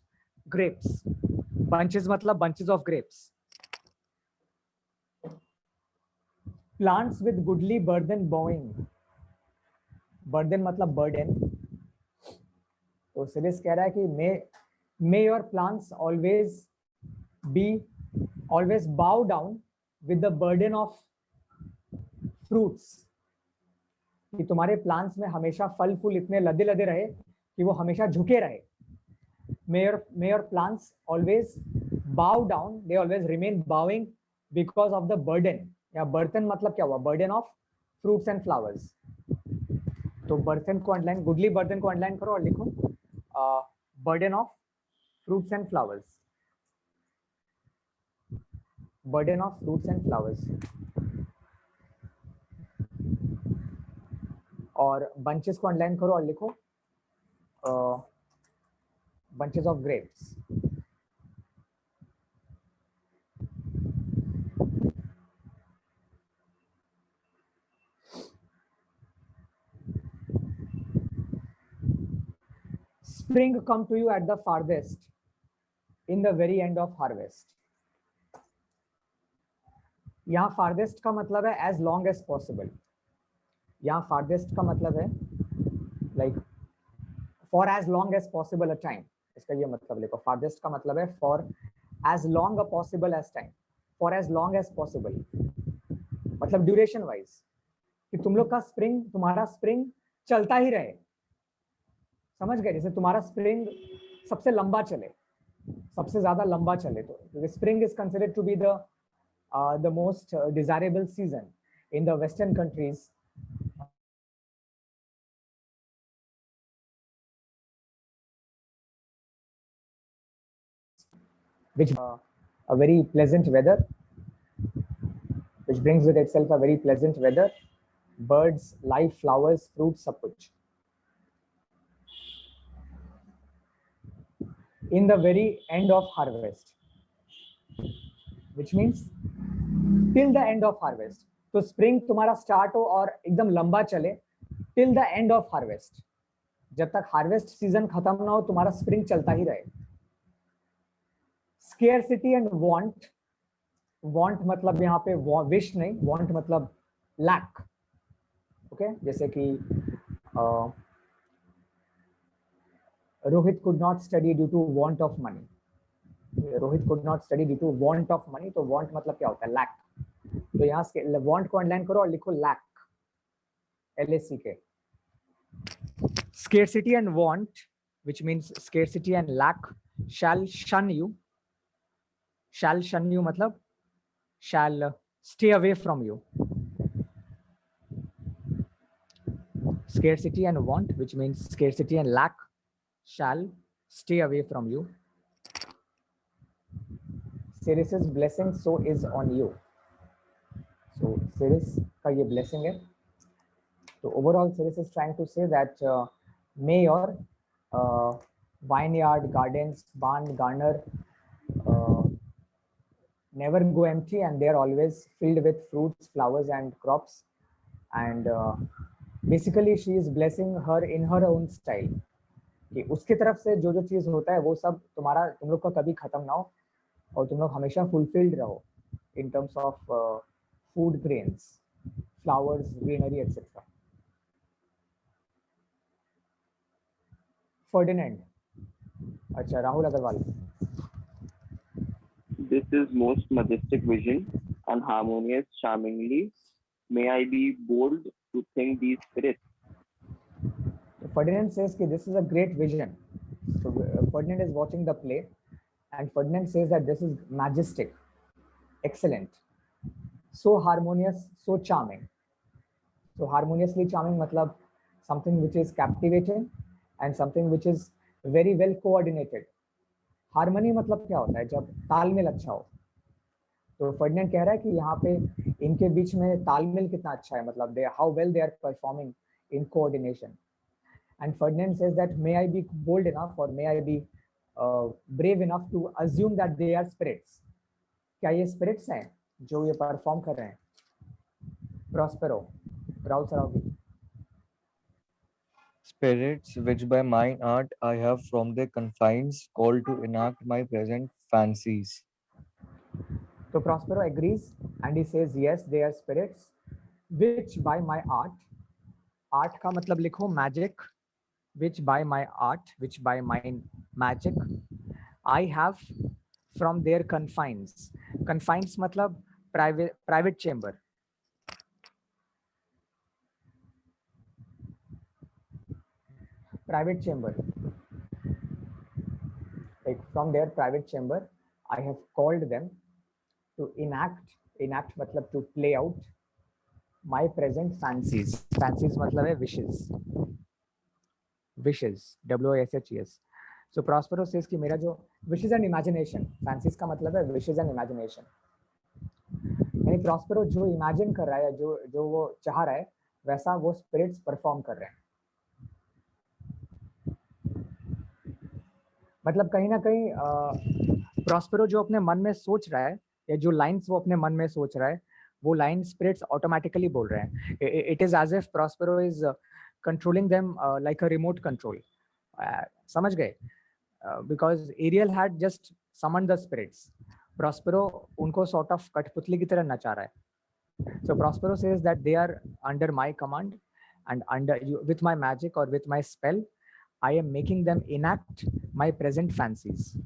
grapes. Bunches मतलब bunches of grapes. Plants with goodly burden bowing. Burden मतलब बर्डन. तो Ceres कह रहा है कि may your plants always bow down with the burden of fruits. कि तुम्हारे plants में हमेशा फल फूल इतने लदे लदे रहे कि वो हमेशा झुके रहे. May your plants always bow down, they always remain bowing because of the burden. या बर्तन मतलब क्या हुआ? burden of fruits and flowers. तो बर्तन को अंडरलाइन, गुडली बर्तन को अंडरलाइन करो और लिखो burden of fruits and flowers. burden of fruits and flowers. और bunches को अंडरलाइन करो और लिखो bunches of grapes. Spring come to you at the farthest, in the very end of harvest. यहाँ farthest का मतलब है as long as possible. यहाँ farthest का मतलब है like for as long as possible a time. इसका ये मतलब लिखो. farthest का मतलब है for as long a possible as time. for as long as possible मतलब ड्यूरेशन वाइज, कि तुम लोग का स्प्रिंग, तुम्हारा स्प्रिंग चलता ही रहे. समझ गए? जैसे तुम्हारा स्प्रिंग सबसे लंबा चले, सबसे ज्यादा लंबा चले. तो spring is considered to be the most desirable season in the western countries. which a very pleasant weather, which brings with itself a very pleasant weather, birds, life, flowers, fruits, सब कुछ. in the very end of harvest, which means till the end of harvest. तो spring तुम्हारा start हो और एकदम लंबा चले till the end of harvest. जब तक हार्वेस्ट सीजन खत्म ना हो तुम्हारा स्प्रिंग चलता ही रहे. Scarcity and want. वांट मतलब यहाँ पे विश नहीं, वांट मतलब लैक. ओके, जैसे कि Rohit could not study due to want of money. Rohit could not study due to want of money. तो वांट मतलब क्या होता है? लैक. तो यहाँ वांट को अंडरलाइन करो और लिखो lack, LACK. Scarcity and want, which means scarcity and lack, shall shun you. Shall shun you matlab shall stay away from you. Scarcity and want, which means scarcity and lack, shall stay away from you. Ceres's blessing so is on you. So Ceres का ये blessing है. So overall, Ceres is trying to say that may your vineyard, gardens, barn, garner never go empty, and they are always filled with fruits, flowers, and crops. And basically, she is blessing her in her own style. कि उसकी तरफ से जो जो चीज होता है वो सब तुम लोग का कभी खत्म ना हो और तुम लोग हमेशा फुलफिल्ड रहो in terms of food grains, flowers, greenery, etc. Ferdinand. अच्छा, Rahul Agarwal. This is most majestic vision and harmonious charmingly. May I be bold to think these spirits. Ferdinand says that this is a great vision. So Ferdinand is watching the play, and Ferdinand says that this is majestic, excellent, so harmonious, so charming. So harmoniously charming matlab something which is captivating and something which is very well coordinated. Harmony मतलब क्या होता है? जब तालमेल अच्छा हो. तो Ferdinand कह रहा है कि यहाँ पे इनके बीच में तालमेल कितना अच्छा है, मतलब they how well they are performing in coordination. And Ferdinand says that may I be bold enough और may I be brave enough to assume that they are spirits. क्या ये स्पिरिट्स हैं जो ये परफॉर्म कर रहे हैं? Prospero, Rahul Saraogi. Spirits which by mine art I have from their confines called to enact my present fancies. So Prospero agrees and he says yes, they are spirits which by my art, art का मतलब लिखो magic, which by my art, which by my magic I have from their confines. Confines मतलब private chamber. Private chamber. Like from their private chamber, I have called them to enact matlab to play out my present fancies. Fancies matlab hai wishes. Wishes, WISHES. So Prospero says कि मेरा जो wishes and imagination, fancies का मतलब है wishes and imagination. यानी Prospero जो imagine कर रहा है, जो वो चाह रहा है, वैसा वो spirits perform कर रहे हैं. मतलब कहीं ना कहीं प्रॉस्पेरो जो अपने मन में सोच रहा है या जो लाइंस वो अपने मन में सोच रहा है वो लाइन स्पिरिट्स ऑटोमेटिकली बोल रहे हैं. It is as if Prospero is controlling them like a remote control. समझ गए? Because Ariel had just summon the spirits. Prospero उनको सॉर्ट ऑफ कठपुतली की तरह नचा रहा है. So Prospero says that they are under my command and under you with my magic or with my spell I am making them enact my present fancies.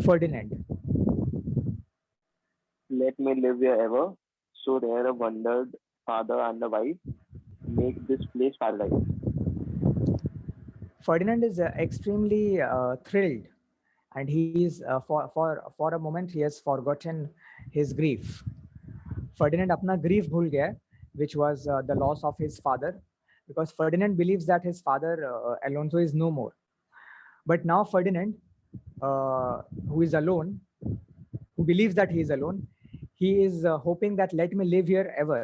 Ferdinand. Let me live here ever, so rare a wondered father and a wife, make this place paradise. Ferdinand is extremely thrilled, and he is for a moment he has forgotten his grief. Ferdinand अपना grief भूल गया, which was the loss of his father, because Ferdinand believes that his father Alonso is no more. But now Ferdinand, who is alone, who believes that he is alone, he is hoping that let me live here ever.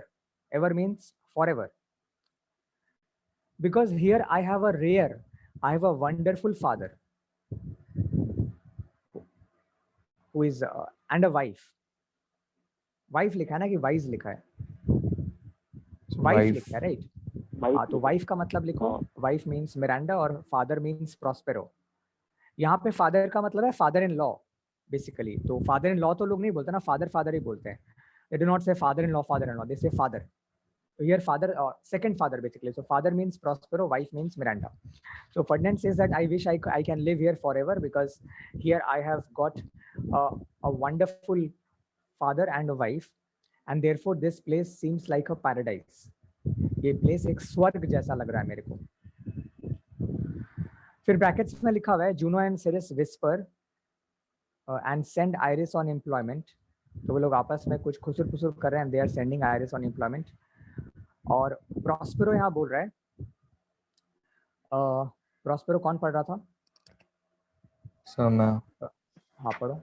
Ever means forever. Because here I have a wonderful father. who is and a wife. Wife लिखा है ना कि wives लिखा है? Wife Wife. लिखा है, right? Wife हाँ, तो लिखा है। wife का मतलब लिखो. हाँ। Wife means Miranda और father means Prospero. यहाँ पे father का मतलब है father in law basically. तो father in law तो लोग नहीं बोलते ना, father father ही बोलते हैं. They do not say father in law, they say father. So here father, second father basically. So father means Prospero, wife means Miranda. So Ferdinand says that I wish I can live here forever because here I have got a wonderful father and a wife, and therefore this place seems like a paradise. ये place एक स्वर्ग जैसा लग रहा है मेरे को. फिर ब्रैकेट्स में लिखा हुआ है Juno and series whisper and send iris on employment. तो वो लोग आपस में कुछ खुसुर फुसुर कर रहे हैं. They are sending Iris on employment. और प्रॉस्पेरो यहाँ बोल रहा है. प्रॉस्पेरो कौन पढ़ रहा था? So मैं. हाँ पढ़ो.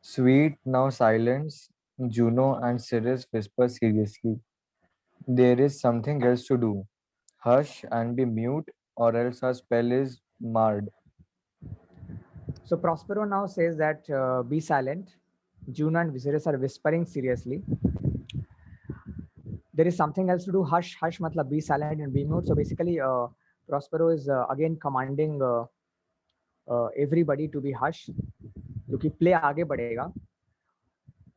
Sweet, now silence. Juno and Ceres whisper seriously. There is something else to do. Hush and be mute, or else our spell is marred. So Prospero now says that be silent. Juno and Viserys are whispering seriously. There is something else to do. Hush, hush, matlab be silent and be mute. So basically, Prospero is again commanding everybody to be hush, क्योंकि play आगे बढ़ेगा.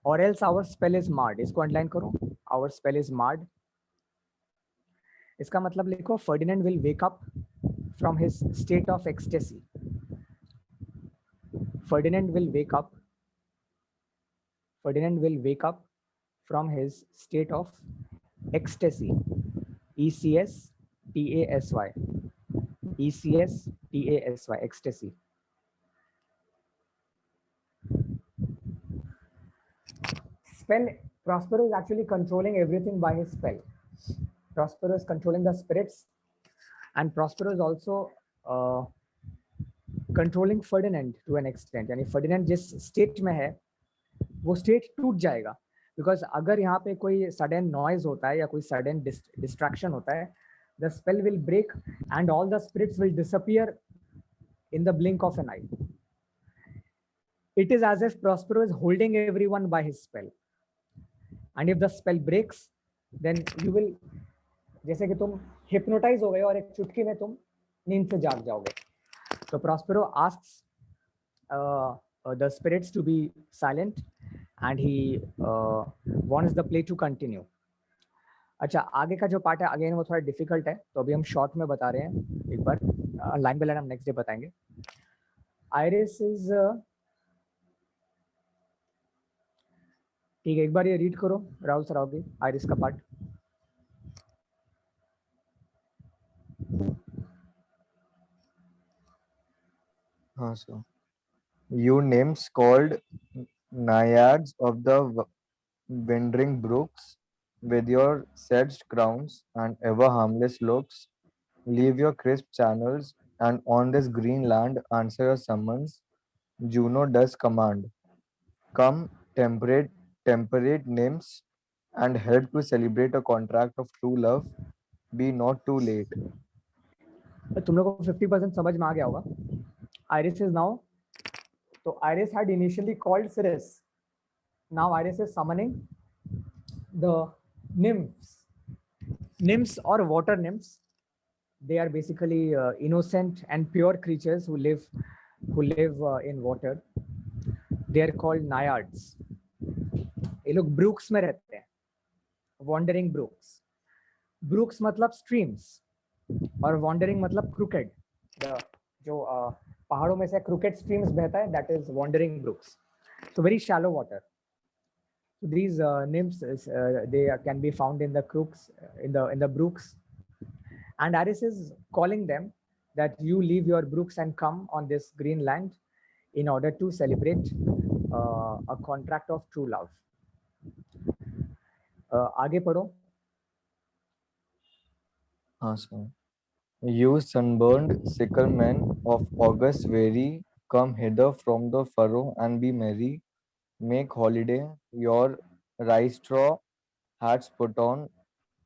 Or else our spell is marred. इसको underline करो. Our spell is marred. इसका मतलब लिखो Ferdinand will wake up from his state of ecstasy. Ferdinand will wake up. Ferdinand will wake up from his state of ecstasy. ECSTASY. ECSTASY. Ecstasy. Spell. Prospero is actually controlling everything by his spell. Prospero is controlling the spirits, and Prospero is also controlling Ferdinand to an extent. यानी Ferdinand जिस state में है वो state टूट जाएगा, because अगर यहाँ पे कोई sudden noise होता है या कोई sudden distraction होता है, the spell will break and all the spirits will disappear in the blink of an eye. It is as if Prospero is holding everyone by his spell, and if the spell breaks, then you will, जैसे कि तुम hypnotize हो गए और एक चुटकी में तुम नींद से जाग जाओगे. So Prospero asks the spirits to be silent, and he wants the play to continue. अच्छा, आगे का जो पार्ट है अगेन वो थोड़ा डिफिकल्ट है, तो अभी हम शॉर्ट में बता रहे हैं. एक बार लाइन बाय लाइन हम नेक्स्ट डे बताएंगे. आइरिस इज, ठीक है, एक बार ये रीड करो राहुल सरावगी, आइरिस का पार्ट. हाँ sir. You nymphs called naiads of the wandering brooks, with your sedged crowns and ever harmless looks, leave your crisp channels, and on this green land answer your summons. Juno does command. Come, temperate nymphs, and help to celebrate a contract of true love. Be not too late. तुम लोगों को 50% समझ में आ गया होगा. Iris is now, तो iris had initially called Ceres. Now Iris is summoning the nymphs. Nymphs or water nymphs. They are basically innocent and pure creatures who live in water. They are called naiads. ये लोग brooks में रहते हैं. Wandering brooks. Brooks मतलब streams और wandering मतलब crooked. जो पहाड़ों में से crooked streams बहता है, that is wandering brooks. So very shallow water. So these nymphs they can be found in the crooks, in the brooks, and Aris is calling them that you leave your brooks and come on this green land in order to celebrate a contract of true love. आगे पढ़ो. हाँ sir. You sunburned sickle men of August weary, come hither from the furrow and be merry. Make holiday your rice straw hats put on,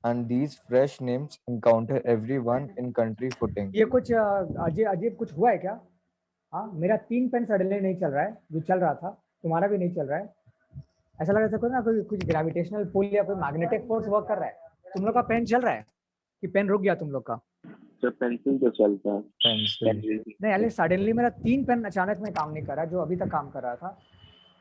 and these fresh nymphs encounter everyone in country footing. ये कुछ अजीब कुछ हुआ है क्या? हाँ, मेरा 3 pen suddenly नहीं चल रहा है, जो चल रहा था तुम्हारा भी नहीं चल रहा है। ऐसा लग रहा है ना कोई कुछ ग्रेविटेशनल पुल या कोई मैग्नेटिक फोर्स वर्क कर रहा है। तुम लोग का पेन चल रहा है कि पेन रुक गया तुम लोग का? तो पेंसिल तो चलता है। पेंसिल नहीं, अरे सडनली मेरा 3 पेन अचानक में काम नहीं कर रहा, जो अभी तक काम कर रहा था,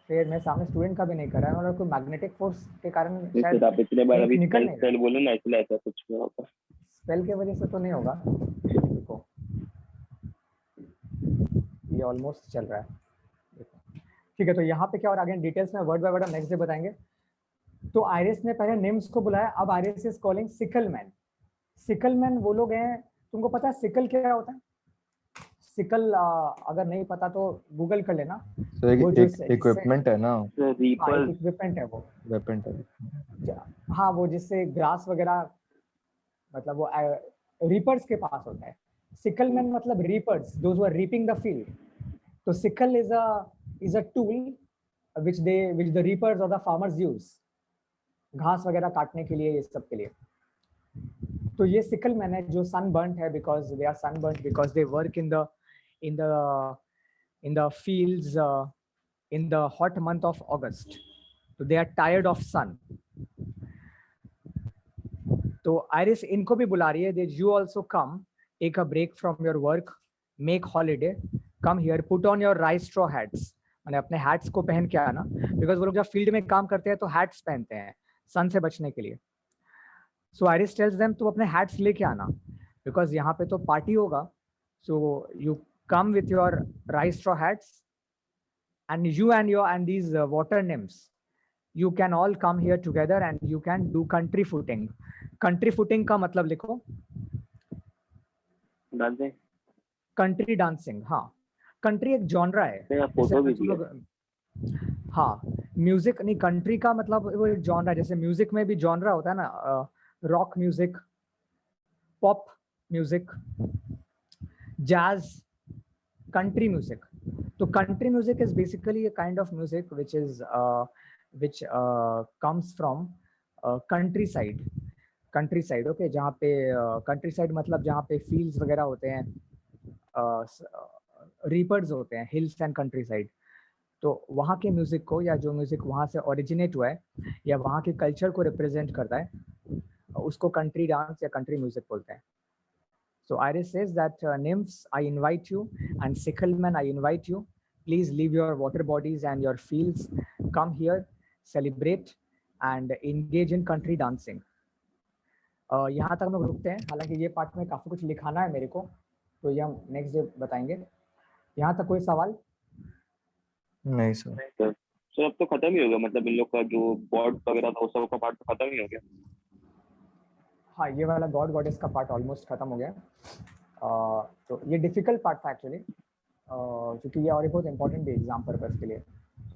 फिर मेरे सामने स्टूडेंट का भी नहीं कर रहा है, मतलब कोई मैग्नेटिक फोर्स के कारण शायद आप इतने बार अभी निकल नहीं रहा। स्पेल बोलो ना, इसलिए ऐसा कुछ हुआ होगा। स्पेल के वजह से तो नहीं होगा। देखो ये ऑलमोस्ट चल रहा है, देखो ठीक है। तो यहाँ पे क्या और आगे डिटेल्स में word by word next day बताएंगे। तो आयरिस ने पहले निम्स को बुलाया, अब iris is calling sickle man. Sickle man वो लोग हैं, तुमको पता है सिकल क्या होता है? सिकल अगर नहीं पता तो गूगल कर लेना। तो एक इक्विपमेंट है ना, रीपर इक्विपमेंट है वो, वेपन टाइप। हाँ वो जिससे ग्रास वगैरह, मतलब वो रीपर्स के पास होता है। सिकल मैन मतलब reapers, those who are reaping the field. तो sickle is a tool which the reapers or the farmers use, घास वगैरह काटने के लिए, ये सब के लिए। तो ये सिकल मैन है जो सनबर्न्ट है, because they are sunburnt because they work in the fields in the hot month of August. So they are tired of sun. तो आयरिस इनको भी बुला रही है, that you also come, take a break from your work, make holiday, come here, put on your rice straw hats, मैंने अपने hats को पहन के आना, बिकॉज वो लोग जब फील्ड में काम करते हैं तो hats पहनते हैं सन से बचने के लिए। सो आयरिस टेल्स देम तू अपने hats लेके आना, बिकॉज यहाँ पे तो पार्टी होगा। So you come with your rice straw hats, and you and these water nymphs, you can all come here together and you can do country footing. Country footing का मतलब लिखो, dancing, country dancing. हाँ, country एक genre है। Photo भी दिया। हाँ, music नहीं, कंट्री का मतलब वो एक जॉनरा है। जैसे म्यूजिक में भी जॉनरा होता है ना, rock music, pop music, jazz, country music. So country music is basically a kind of music which comes from countryside. Countryside, okay, जहाँ पे countryside मतलब जहाँ पे fields वगैरह होते हैं, reapers होते हैं, hills and countryside. तो वहाँ के म्यूजिक को, या जो म्यूजिक वहाँ से ओरिजिनेट हुआ है या वहाँ के कल्चर को रिप्रेजेंट करता है, उसको कंट्री डांस या कंट्री म्यूजिक बोलते हैं। So Iris says that nymphs, I invite you, and sicklemen, I invite you. Please leave your water bodies and your fields. Come here, celebrate, and engage in country dancing. यहाँ तक हम लोग रुकते हैं, हालांकि ये पार्ट में काफ़ी कुछ लिखाना है मेरे को, तो ये हम नेक्स्ट डे बताएंगे। यहाँ तक कोई सवाल? नहीं सर। सर अब तो खत्म ही हो गया, मतलब इन लोग का जो बॉड वगैरह था, उस सब का पार्ट तो खत्म ही हो गया। हाँ, ये वाला गॉड गॉडेस का पार्ट ऑलमोस्ट खत्म हो गया। तो ये डिफिकल्ट पार्ट था एक्चुअली, क्योंकि ये और बहुत इंपॉर्टेंट भी एग्जाम पर्पस के लिए।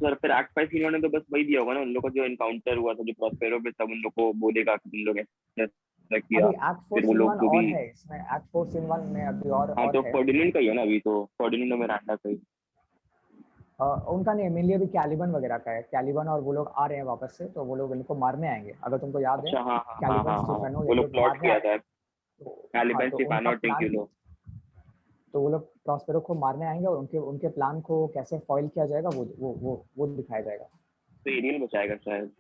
सर फिर एक्ट 5 इन्होंने तो बस वही दिया होगा ना, उन लोग का जो एनकाउंटर हुआ था जो प्रॉस्पेरो पे, तब उन लोग को बोलेगा कि तुम लोग ऐसा किया। एक्ट 4 वो लोग जो और भी है इसमें, एक्ट 4 सीन 1 में अभी और हाँ, तो है। फर्डिनेंड का ही है ना अभी, तो फर्डिनेंड और मिरांडा का ही। उनका नहीं है, मेनली अभी कैलिबन वगैरह का है। कैलिबन और वो लोग आ रहे हैं वापस से, तो वो लोग इनको मारने आएंगे, अगर तुमको याद है। अच्छा, हाँ हाँ कैलिबन, हाँ, स्टीफेनो, वो लोग प्लॉट किया था। तो कैलिबन, स्टीफेनो और टिंक्यूलो। तो वो लोग प्रॉस्पेरो को मारने आएंगे और उनके प्लान को कैसे फॉइल किया जाएगा वो दिखाया जाएगा। तो एरियल बचाएगा शायद।